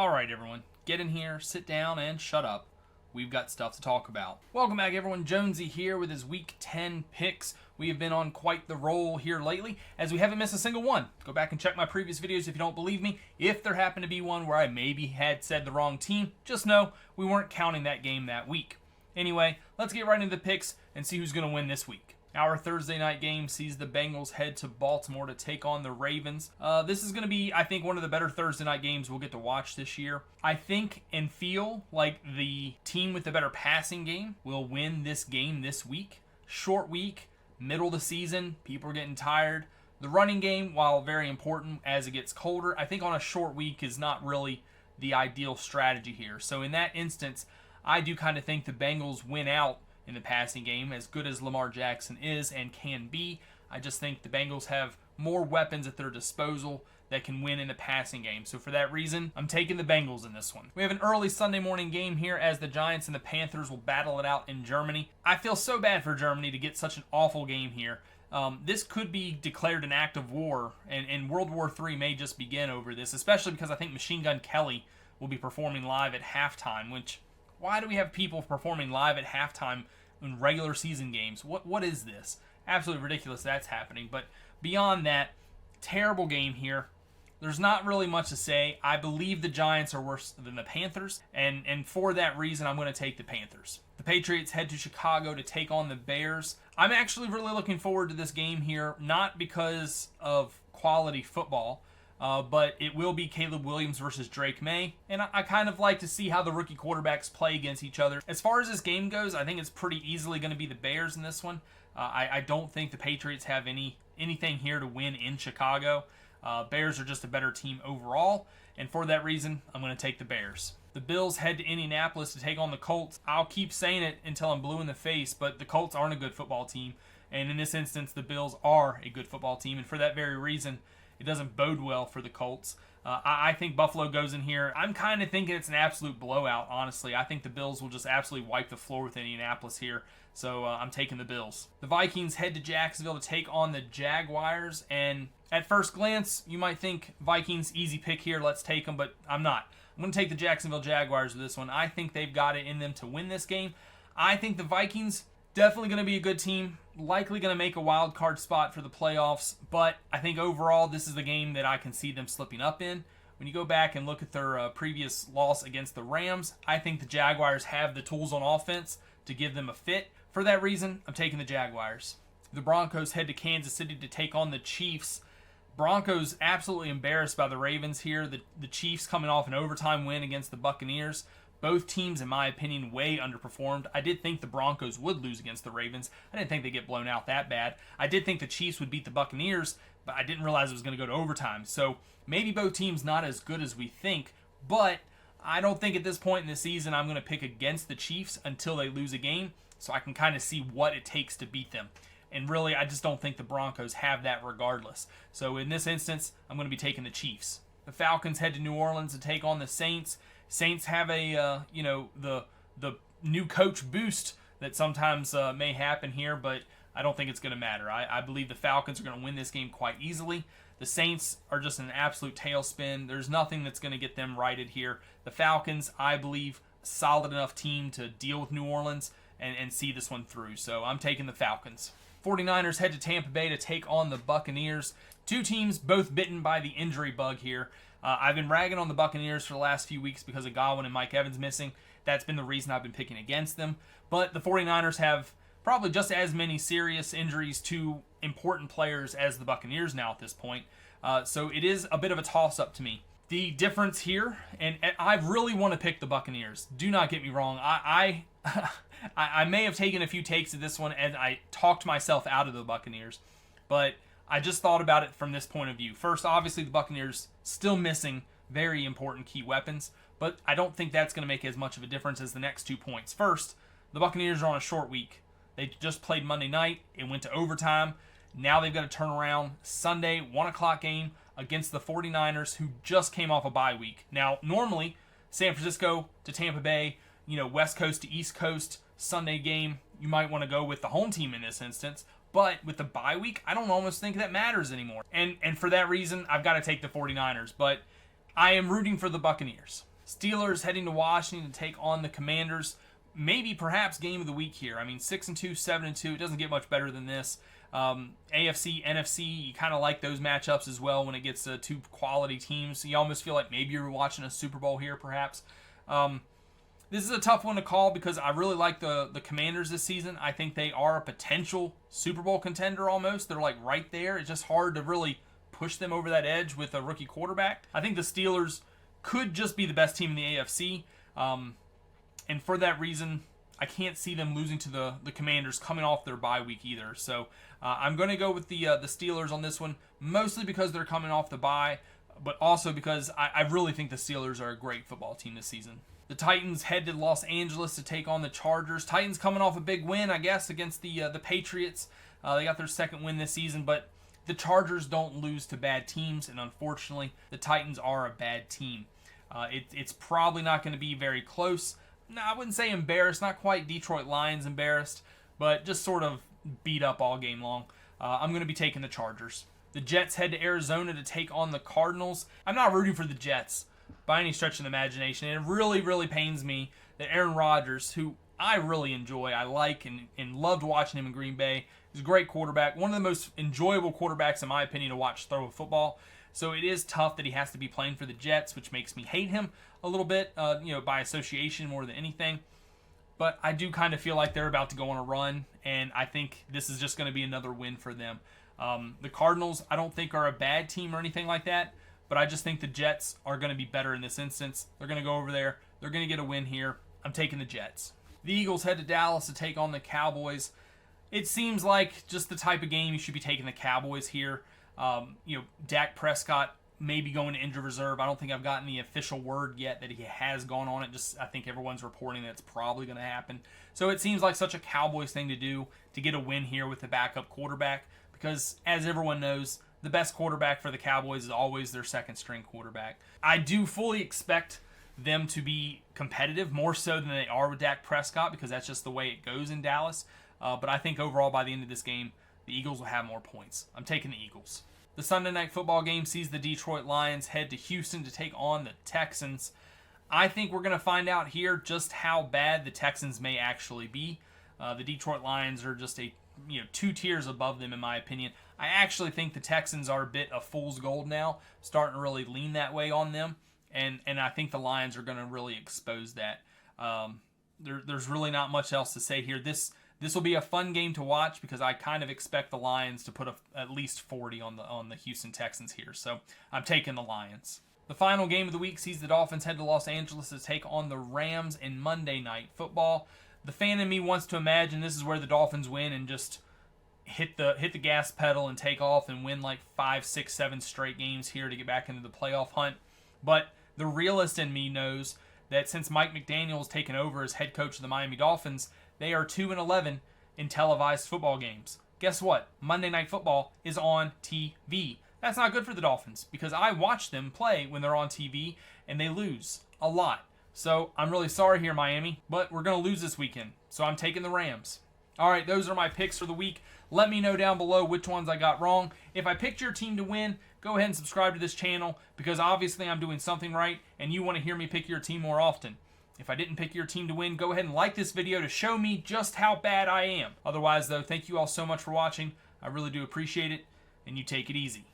Alright everyone, get in here, sit down, and shut up. We've got stuff to talk about. Welcome back everyone, Jonesy here with his Week 10 picks. We have been on quite the roll here lately, as we haven't missed a single one. Go back and check my previous videos if you don't believe me. If there happened to be one where I maybe had said the wrong team, just know we weren't counting that game that week. Anyway, let's get right into the picks and see who's going to win this week. Our Thursday night game sees the Bengals head to Baltimore to take on the Ravens. This is going to be, I think, one of the better Thursday night games we'll get to watch this year. I think and feel like the team with the better passing game will win this game this week. Short week, middle of the season, people are getting tired. The running game, while very important as it gets colder, I think on a short week is not really the ideal strategy here. So in that instance, I do kind of think the Bengals win out in the passing game, as good as Lamar Jackson is and can be. I just think the Bengals have more weapons at their disposal that can win in the passing game. So for that reason, I'm taking the Bengals in this one. We have an early Sunday morning game here as the Giants and the Panthers will battle it out in Germany. I feel so bad for Germany to get such an awful game here. This could be declared an act of war, and World War III may just begin over this, especially because I think Machine Gun Kelly will be performing live at halftime, which, why do we have people performing live at halftime in regular season games? What is this? Absolutely ridiculous that's happening. But beyond that, terrible game here. There's not really much to say. I believe the Giants are worse than the Panthers, and for that reason, I'm going to take the Panthers. The Patriots head to Chicago to take on the Bears. I'm actually really looking forward to this game here, not because of quality football, but it will be Caleb Williams versus Drake May, and I kind of like to see how the rookie quarterbacks play against each other. As far as this game goes, I think it's pretty easily going to be the Bears in this one. I don't think the Patriots have anything here to win in Chicago. Bears are just a better team overall, and for that reason, I'm going to take the Bears. The Bills head to Indianapolis to take on the Colts. I'll keep saying it until I'm blue in the face, but the Colts aren't a good football team, and in this instance, the Bills are a good football team, and for that very reason, it doesn't bode well for the Colts. I think Buffalo goes in here. I'm kind of thinking it's an absolute blowout, honestly. I think the Bills will just absolutely wipe the floor with Indianapolis here, so I'm taking the Bills. The Vikings head to Jacksonville to take on the Jaguars, and at first glance, you might think Vikings, easy pick here, let's take them, but I'm not. I'm going to take the Jacksonville Jaguars with this one. I think they've got it in them to win this game. I think the Vikings, definitely going to be a good team, likely going to make a wild card spot for the playoffs, but I think overall this is the game that I can see them slipping up in. When you go back and look at their previous loss against the Rams, I think the Jaguars have the tools on offense to give them a fit. For that reason, I'm taking the Jaguars. The Broncos head to Kansas City to take on the Chiefs. Broncos absolutely embarrassed by the Ravens here. The Chiefs coming off an overtime win against the Buccaneers. Both teams, in my opinion, way underperformed. I did think the Broncos would lose against the Ravens. I didn't think they'd get blown out that bad. I did think the Chiefs would beat the Buccaneers, but I didn't realize it was going to go to overtime. So maybe both teams not as good as we think, but I don't think at this point in the season I'm going to pick against the Chiefs until they lose a game, so I can kind of see what it takes to beat them. And really, I just don't think the Broncos have that regardless. So in this instance, I'm going to be taking the Chiefs. The Falcons head to New Orleans to take on the Saints. Saints have a, the new coach boost that sometimes may happen here, but I don't think it's going to matter. I believe the Falcons are going to win this game quite easily. The Saints are just an absolute tailspin. There's nothing that's going to get them righted here. The Falcons, I believe, a solid enough team to deal with New Orleans and see this one through. So I'm taking the Falcons. 49ers head to Tampa Bay to take on the Buccaneers. Two teams both bitten by the injury bug here. I've been ragging on the Buccaneers for the last few weeks because of Godwin and Mike Evans missing. That's been the reason I've been picking against them. But the 49ers have probably just as many serious injuries to important players as the Buccaneers now at this point. So it is a bit of a toss-up to me. The difference here, and I really want to pick the Buccaneers. Do not get me wrong. I may have taken a few takes of this one and I talked myself out of the Buccaneers. But I just thought about it from this point of view. First, obviously, the Buccaneers still missing very important key weapons, but I don't think that's going to make as much of a difference as the next 2 points. First, the Buccaneers are on a short week. They just played Monday night. It went to overtime. Now they've got to turn around Sunday, 1 o'clock game against the 49ers, who just came off a bye week. Now, normally, San Francisco to Tampa Bay, West Coast to East Coast, Sunday game, you might want to go with the home team in this instance. But with the bye week, I don't almost think that matters anymore. And for that reason, I've got to take the 49ers. But I am rooting for the Buccaneers. Steelers heading to Washington to take on the Commanders. Maybe perhaps game of the week here. I mean, 6-2, 7-2. It doesn't get much better than this. AFC, NFC, you kind of like those matchups as well when it gets to two quality teams. You almost feel like maybe you're watching a Super Bowl here, perhaps. This is a tough one to call because I really like the Commanders this season. I think they are a potential Super Bowl contender almost. They're like right there. It's just hard to really push them over that edge with a rookie quarterback. I think the Steelers could just be the best team in the AFC. And for that reason, I can't see them losing to the Commanders coming off their bye week either. So I'm going to go with the Steelers on this one, mostly because they're coming off the bye, but also because I really think the Steelers are a great football team this season. The Titans head to Los Angeles to take on the Chargers. Titans coming off a big win, I guess, against the Patriots. They got their second win this season, but the Chargers don't lose to bad teams, and unfortunately, the Titans are a bad team. It's probably not going to be very close. No, I wouldn't say embarrassed, not quite Detroit Lions embarrassed, but just sort of beat up all game long. I'm going to be taking the Chargers. The Jets head to Arizona to take on the Cardinals. I'm not rooting for the Jets by any stretch of the imagination. And it really, really pains me that Aaron Rodgers, who I really enjoy, I like and loved watching him in Green Bay, is a great quarterback, one of the most enjoyable quarterbacks, in my opinion, to watch throw a football. So it is tough that he has to be playing for the Jets, which makes me hate him a little bit, by association more than anything. But I do kind of feel like they're about to go on a run, and I think this is just going to be another win for them. The Cardinals, I don't think are a bad team or anything like that, but I just think the Jets are going to be better in this instance. They're going to go over there. They're going to get a win here. I'm taking the Jets. The Eagles head to Dallas to take on the Cowboys. It seems like just the type of game you should be taking the Cowboys here. Dak Prescott may be going to injured reserve. I don't think I've gotten the official word yet that he has gone on it. I think everyone's reporting that it's probably going to happen. So it seems like such a Cowboys thing to do to get a win here with the backup quarterback because, as everyone knows, the best quarterback for the Cowboys is always their second string quarterback. I do fully expect them to be competitive, more so than they are with Dak Prescott, because that's just the way it goes in Dallas. But I think overall by the end of this game, the Eagles will have more points. I'm taking the Eagles. The Sunday night football game sees the Detroit Lions head to Houston to take on the Texans. I think we're going to find out here just how bad the Texans may actually be. The Detroit Lions are just two tiers above them in my opinion. I actually think the Texans are a bit of fool's gold now, starting to really lean that way on them, and I think the Lions are going to really expose that. There's really not much else to say here. This will be a fun game to watch because I kind of expect the Lions to put at least 40 on the Houston Texans here. So I'm taking the Lions. The final game of the week sees the Dolphins head to Los Angeles to take on the Rams in Monday Night Football. The fan in me wants to imagine this is where the Dolphins win and just hit the gas pedal and take off and win like 5, 6, 7 straight games here to get back into the playoff hunt. But the realist in me knows that since Mike McDaniel's taken over as head coach of the Miami Dolphins, they are 2-11 in televised football games. Guess what? Monday Night Football is on TV. That's not good for the Dolphins because I watch them play when they're on TV and they lose a lot. So I'm really sorry here, Miami, but we're going to lose this weekend. So I'm taking the Rams. All right, those are my picks for the week. Let me know down below which ones I got wrong. If I picked your team to win, go ahead and subscribe to this channel because obviously I'm doing something right and you want to hear me pick your team more often. If I didn't pick your team to win, go ahead and like this video to show me just how bad I am. Otherwise, though, thank you all so much for watching. I really do appreciate it, and you take it easy.